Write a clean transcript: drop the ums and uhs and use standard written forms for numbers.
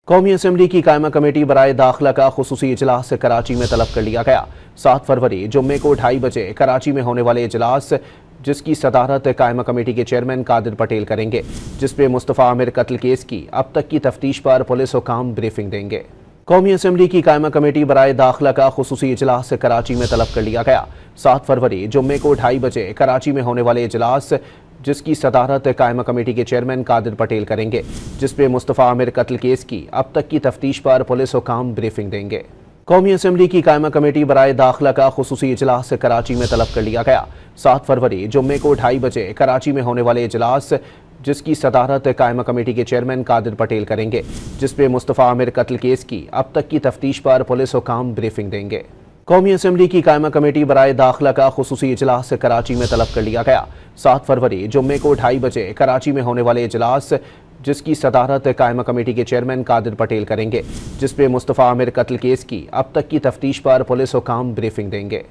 कौमी असम्बली की कायमा कमेटी बराए दाखिला का खुसूसी इजलास कराची में तलब कर लिया गया। 7 फरवरी जुम्मे को 2:30 बजे कराची में होने वाले इजलास जिसकी सदारत कायमा कमेटी के चेयरमैन कादिर पटेल करेंगे, जिसपे मुस्तफ़ा आमिर कत्ल केस की अब तक की तफ्तीश पर पुलिस हुकाम ब्रीफिंग देंगे। कौमी असम्बली की कायमा कमेटी बराए दाखिला का खुसूसी इजलास कराची में तलब कर लिया गया। 7 फरवरी जुम्मे को 2:30 बजे कराची में होने वाले इजलास जिसकी सदारत कायमा कमेटी के चेयरमैन कादिर पटेल करेंगे, जिसपे मुस्तफ़ा आमिर कत्ल केस की अब तक की तफ्तीश पर पुलिस हुकाम ब्रीफिंग देंगे। कौमी असम्बली की कायमा कमेटी बराए दाखिला का खुसूसी इजलास कराची में तलब कर लिया गया। 7 फरवरी जुम्मे को 2:30 बजे कराची में होने वाले इजलास जिसकी सदारत कायमा कमेटी के चेयरमैन कादिर पटेल करेंगे, जिसपे मुस्तफ़ा आमिर कत्ल केस की अब तक की तफ्तीश पर पुलिस हुकाम ब्रीफिंग देंगे। कौमी असम्बली की कायमा कमेटी बराए दाखिला का खुसूसी इजलास कराची में तलब कर लिया गया। 7 फरवरी जुम्मे को 2:30 बजे कराची में होने वाले इजलास जिसकी सदारत कायमा कमेटी के चेयरमैन कादिर पटेल करेंगे, जिसपे मुस्तफ़ा आमिर कत्ल केस की अब तक की तफ्तीश पर पुलिस हुकाम ब्रीफिंग देंगे।